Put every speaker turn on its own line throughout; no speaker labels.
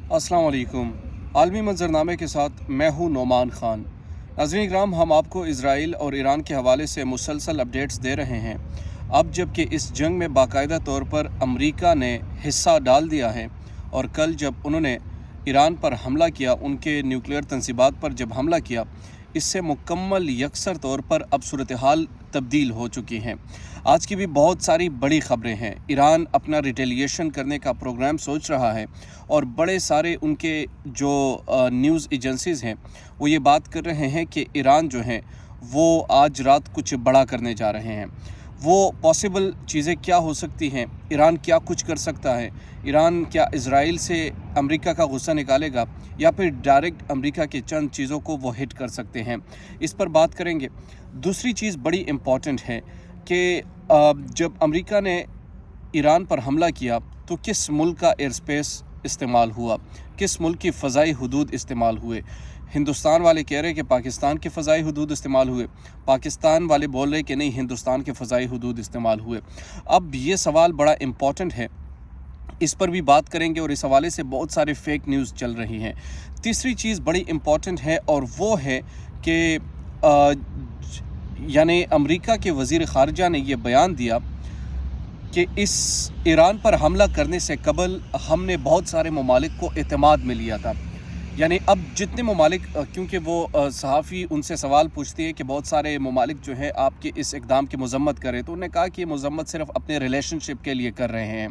अस्सलाम वालेकुम। आलमी मंजरनामे के साथ मैं हूँ नोमान ख़ान। नाज़रीन इकराम, हम आपको इज़राइल और ईरान के हवाले से मुसलसल अपडेट्स दे रहे हैं। अब जबकि इस जंग में बाकायदा तौर पर अमरीका ने हिस्सा डाल दिया है और कल जब उन्होंने ईरान पर हमला किया, उनके न्यूक्लियर तंसीबात पर जब हमला किया, इससे मुकम्मल यकसर तौर पर अब सूरत हाल तब्दील हो चुकी हैं। आज की भी बहुत सारी बड़ी ख़बरें हैं। ईरान अपना रिटेलिएशन करने का प्रोग्राम सोच रहा है और बड़े सारे उनके जो न्यूज़ एजेंसीज़ हैं वो ये बात कर रहे हैं कि ईरान जो है वो आज रात कुछ बड़ा करने जा रहे हैं। वो पॉसिबल चीज़ें क्या हो सकती हैं? ईरान क्या कुछ कर सकता है? ईरान क्या इज़राइल से अमेरिका का गुस्सा निकालेगा या फिर डायरेक्ट अमेरिका के चंद चीज़ों को वो हिट कर सकते हैं? इस पर बात करेंगे। दूसरी चीज़ बड़ी इम्पॉर्टेंट है कि जब अमेरिका ने ईरान पर हमला किया तो किस मुल्क का एयर स्पेस इस्तेमाल हुआ, किस मुल्क की फ़ज़ाई हदूद इस्तेमाल हुए। हिंदुस्तान वाले कह रहे हैं कि पाकिस्तान के फ़ज़ाई हदूद इस्तेमाल हुए, पाकिस्तान वाले बोल रहे हैं कि नहीं, हिंदुस्तान के फ़ज़ाई हदूद इस्तेमाल हुए। अब ये सवाल बड़ा इम्पॉर्टेंट है, इस पर भी बात करेंगे और इस हवाले से बहुत सारे फेक न्यूज़ चल रही हैं। तीसरी चीज़ बड़ी इम्पॉर्टेंट है और वो है कि यानी अमेरिका के वज़ीर ख़ारिजा ने ये बयान दिया कि इस ईरान पर हमला करने से कबल हमने बहुत सारे ममालिक को एतमाद में लिया था। यानी अब जितने ममालिक, क्योंकि वो सहाफ़ी उनसे सवाल पूछती है कि बहुत सारे ममालिक जो है आपके इस इक़दाम की मज़म्मत करें, तो उन्होंने कहा कि ये मज़म्मत सिर्फ़ अपने रिलेशनशिप के लिए कर रहे हैं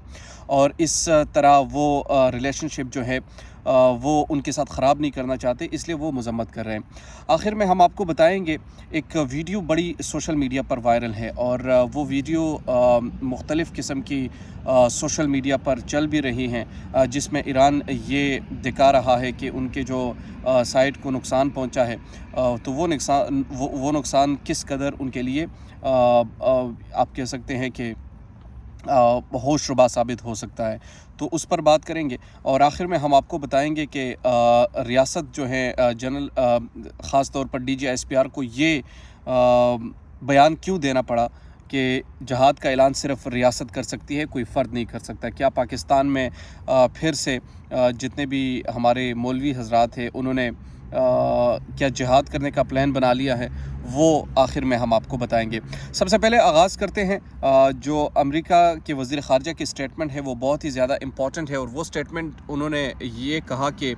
और इस तरह वो रिलेशनशिप जो है वो उनके साथ ख़राब नहीं करना चाहते, इसलिए वो मज़म्मत कर रहे हैं। आखिर में हम आपको बताएंगे, एक वीडियो बड़ी सोशल मीडिया पर वायरल है और वो वीडियो मुख्तलिफ़ किस्म की सोशल मीडिया पर चल भी रही हैं, जिसमें ईरान ये दिखा रहा है कि उनके जो साइट को नुकसान पहुंचा है, तो वो नुकसान किस कदर उनके लिए आप कह सकते हैं कि होशरुबा साबित हो सकता है। तो उस पर बात करेंगे और आखिर में हम आपको बताएंगे कि रियासत जो है जनरल ख़ास तौर पर DGSPR को ये बयान क्यों देना पड़ा कि जहाद का ऐलान सिर्फ रियासत कर सकती है, कोई फ़र्द नहीं कर सकता। क्या पाकिस्तान में फिर से जितने भी हमारे मौलवी हजरात हैं उन्होंने क्या जिहाद करने का प्लान बना लिया है, वो आखिर में हम आपको बताएंगे। सबसे पहले आगाज़ करते हैं, जो अमेरिका के वज़ीर ख़ारिजा की स्टेटमेंट है वो बहुत ही ज़्यादा इम्पॉर्टेंट है और वो स्टेटमेंट उन्होंने ये कहा कि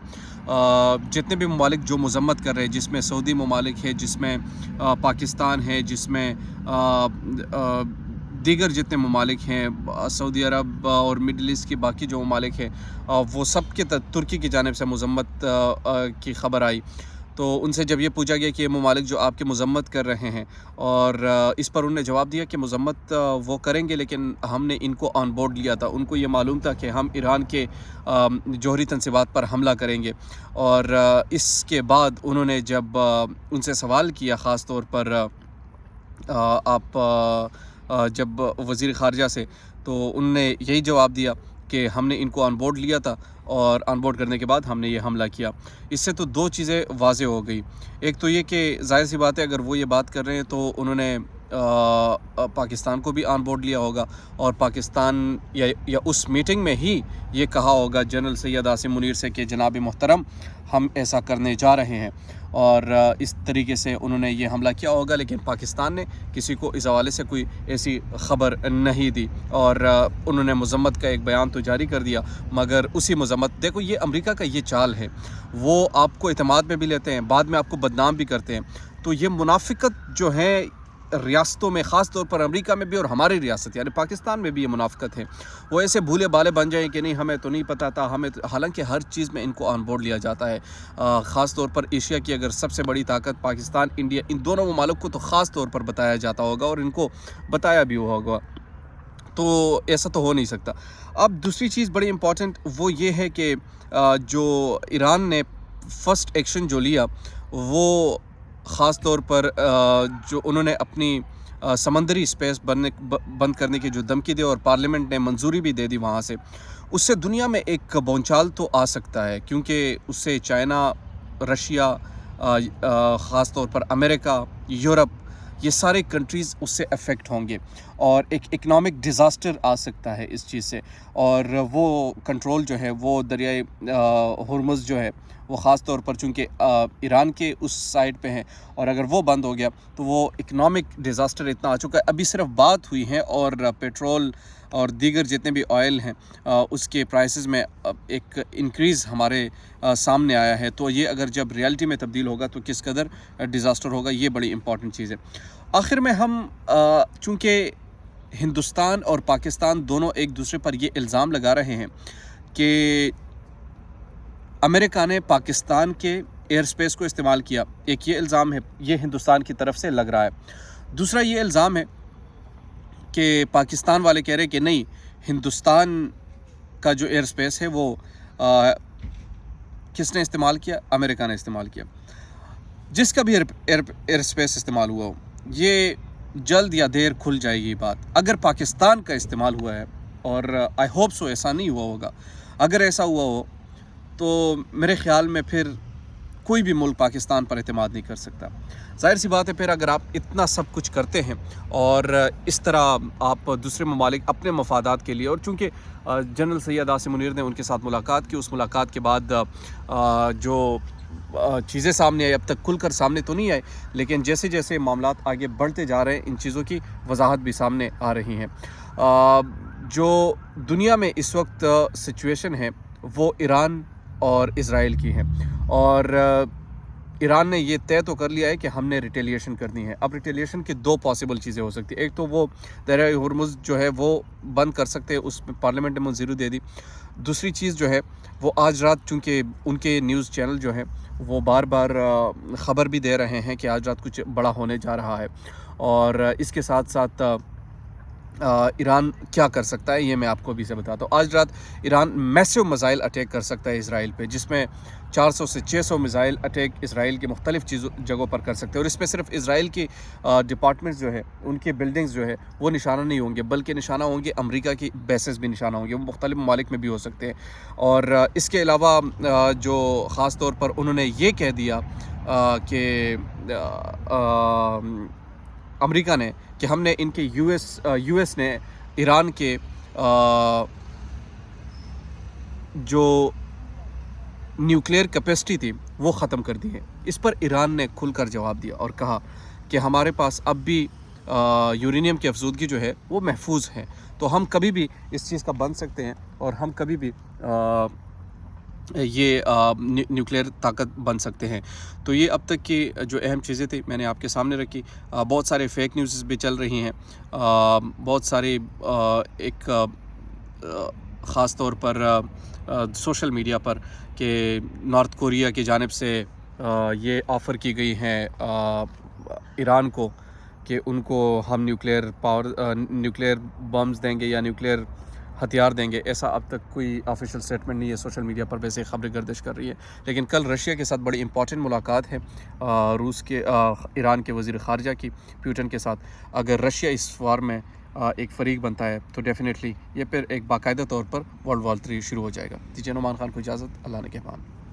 जितने भी ममालिक जो मज़म्मत कर रहे हैं, जिसमें सऊदी ममालिक है, जिसमें पाकिस्तान है, जिसमें दीगर जितने ममालिक हैं, सऊदी अरब और मिडल ईस्ट के बाकी जो ममालिक हैं, वो सब के तुर्की की जानिब से मज़म्मत की ख़बर आई। तो उनसे जब ये पूछा गया कि ये ममालिक जो आपके मज़म्मत कर रहे हैं, और इस पर उन्होंने जवाब दिया कि मज़म्मत वो करेंगे लेकिन हमने इनको ऑन बोर्ड लिया था। उनको ये मालूम था कि हम ईरान के जौहरी तंसीबात पर हमला करेंगे। और इसके बाद उन्होंने जब उनसे सवाल किया, ख़ास तौर पर जब वज़ीर ख़ारिजा से, तो उनने यही जवाब दिया कि हमने इनको ऑन बोर्ड लिया था और ऑन बोर्ड करने के बाद हमने ये हमला किया। इससे तो दो चीज़ें वाज़ेह हो गई। एक तो ये कि ज़ाहिर सी बात है, अगर वो ये बात कर रहे हैं तो उन्होंने पाकिस्तान को भी ऑन बोर्ड लिया होगा और पाकिस्तान या उस मीटिंग में ही ये कहा होगा जनरल सैयद आसिम मुनीर से कि जनाब मोहतरम हम ऐसा करने जा रहे हैं, और इस तरीके से उन्होंने ये हमला किया होगा। लेकिन पाकिस्तान ने किसी को इस हवाले से कोई ऐसी ख़बर नहीं दी और उन्होंने मज़म्मत का एक बयान तो जारी कर दिया, मगर उसी मज़म्मत, देखो ये अमेरिका का ये चाल है, वो आपको एतमाद में भी लेते हैं, बाद में आपको बदनाम भी करते हैं। तो ये मुनाफिकत जो है रियासतों में, ख़ास तौर पर अमेरिका में भी और हमारी रियासत यानी पाकिस्तान में भी ये मुनाफिकत है, वो ऐसे भूले भाले बन जाएं कि नहीं हमें तो नहीं पता था, हमें तो, हालांकि हर चीज़ में इनको ऑन बोर्ड लिया जाता है। ख़ास तौर पर एशिया की अगर सबसे बड़ी ताकत पाकिस्तान, इंडिया, इन दोनों ममालिक को तो ख़ास तौर पर बताया जाता होगा और इनको बताया भी होगा, तो ऐसा तो हो नहीं सकता। अब दूसरी चीज़ बड़ी इम्पॉर्टेंट वो ये है कि जो ईरान ने फ़र्स्ट एक्शन जो लिया, वो ख़ास तौर पर जो उन्होंने अपनी समंदरी स्पेस बंद करने की जो धमकी दी और पार्लियामेंट ने मंजूरी भी दे दी वहाँ से, उससे दुनिया में एक भौचाल तो आ सकता है, क्योंकि उससे चाइना, रशिया, ख़ास तौर पर अमेरिका, यूरोप, ये सारे कंट्रीज़ उससे अफेक्ट होंगे اور ایک اکنامک ڈیزاسٹر آ سکتا ہے اس چیز سے، اور وہ کنٹرول جو ہے وہ دریائے ہرمز جو ہے وہ خاص طور پر چونکہ ایران کے اس سائڈ پہ ہیں، اور اگر وہ بند ہو گیا تو وہ اکنامک ڈیزاسٹر اتنا آ چکا ہے۔ ابھی صرف بات ہوئی ہے اور پیٹرول اور دیگر جتنے بھی آئل ہیں اس کے پرائسز میں ایک انکریز ہمارے سامنے آیا ہے، تو یہ اگر جب ریالٹی میں تبدیل ہوگا تو کس قدر ڈیزاسٹر ہوگا، یہ بڑی امپورٹنٹ چیز ہے۔ آخر میں ہم چونکہ ہندوستان اور پاکستان دونوں ایک دوسرے پر یہ الزام لگا رہے ہیں کہ امریکہ نے پاکستان کے ایئر سپیس کو استعمال کیا، ایک یہ الزام ہے، یہ ہندوستان کی طرف سے لگ رہا ہے۔ دوسرا یہ الزام ہے کہ پاکستان والے کہہ رہے ہیں کہ نہیں، ہندوستان کا جو ایئر سپیس ہے وہ کس نے استعمال کیا؟ امریکہ نے استعمال کیا۔ جس کا بھی ایئر سپیس استعمال ہوا ہو، یہ جلد یا دیر کھل جائے گی بات۔ اگر پاکستان کا استعمال ہوا ہے، اور آئی ہوپ سو ایسا نہیں ہوا ہوگا، اگر ایسا ہوا ہو تو میرے خیال میں پھر کوئی بھی ملک پاکستان پر اعتماد نہیں کر سکتا۔ ظاہر سی بات ہے، پھر اگر آپ اتنا سب کچھ کرتے ہیں اور اس طرح آپ دوسرے ممالک اپنے مفادات کے لیے، اور چونکہ جنرل سید عاصم منیر نے ان کے ساتھ ملاقات کی، اس ملاقات کے بعد جو چیزیں سامنے آئی، اب تک کھل کر سامنے تو نہیں آئے، لیکن جیسے جیسے معاملات آگے بڑھتے جا رہے ہیں ان چیزوں کی وضاحت بھی سامنے آ رہی ہیں۔ جو دنیا میں اس وقت سچویشن ہے وہ ایران اور اسرائیل کی ہے، اور ایران نے یہ طے تو کر لیا ہے کہ ہم نے ریٹیلیشن کرنی ہے۔ اب ریٹیلیشن کی دو پاسبل چیزیں ہو سکتی ہیں، ایک تو وہ دریائے ہرمز جو ہے وہ بند کر سکتے ہیں، اس میں پارلیمنٹ نے منظوری دے دی۔ دوسری چیز جو ہے وہ آج رات، چونکہ ان کے نیوز چینل جو ہے وہ بار بار خبر بھی دے رہے ہیں کہ آج رات کچھ بڑا ہونے جا رہا ہے، اور اس کے ساتھ ساتھ ایران کیا کر سکتا ہے یہ میں آپ کو بھی سے بتاتا ہوں۔ آج رات ایران میسو میزائل اٹیک کر سکتا ہے اسرائیل پہ، جس میں 400 سے 600 میزائل اٹیک اسرائیل کے مختلف جگہوں پر کر سکتے ہیں، اور اس میں صرف اسرائیل کی ڈپارٹمنٹس جو ہے، ان کے بلڈنگز جو ہے وہ نشانہ نہیں ہوں گے، بلکہ نشانہ ہوں گے امریکہ کی بیسز بھی نشانہ ہوں گے، وہ مختلف ممالک میں بھی ہو سکتے ہیں۔ اور اس کے علاوہ جو خاص طور پر انہوں نے یہ کہہ دیا کہ امریکہ نے کہ ہم نے ان کے یو ایس نے ایران کے جو نیوکلیئر کیپیسٹی تھی وہ ختم کر دی ہے۔ اس پر ایران نے کھل کر جواب دیا اور کہا کہ ہمارے پاس اب بھی یورینیم کی افزودگی جو ہے وہ محفوظ ہے، تو ہم کبھی بھی اس چیز کا بن سکتے ہیں، اور ہم کبھی بھی یہ نیوکلیئر طاقت بن سکتے ہیں۔ تو یہ اب تک کی جو اہم چیزیں تھیں میں نے آپ کے سامنے رکھی۔ بہت سارے فیک نیوزز بھی چل رہی ہیں، بہت سارے ایک خاص طور پر سوشل میڈیا پر کہ نارتھ کوریا کی جانب سے یہ آفر کی گئی ہیں ایران کو کہ ان کو ہم نیوکلیئر بمز دیں گے یا نیوکلیئر ہتھیار دیں گے۔ ایسا اب تک کوئی آفیشیل اسٹیٹمنٹ نہیں ہے، سوشل میڈیا پر ویسے خبریں گردش کر رہی ہے، لیکن کل رشیا کے ساتھ بڑی امپورٹنٹ ملاقات ہے ایران کے وزیر خارجہ کی پیوٹن کے ساتھ۔ اگر رشیا اس وار میں ایک فریق بنتا ہے تو ڈیفینیٹلی یہ پھر ایک باقاعدہ طور پر ورلڈ وار 3 شروع ہو جائے گا۔ دیجیے نعمان خان کو اجازت، اللہ نے کے امان۔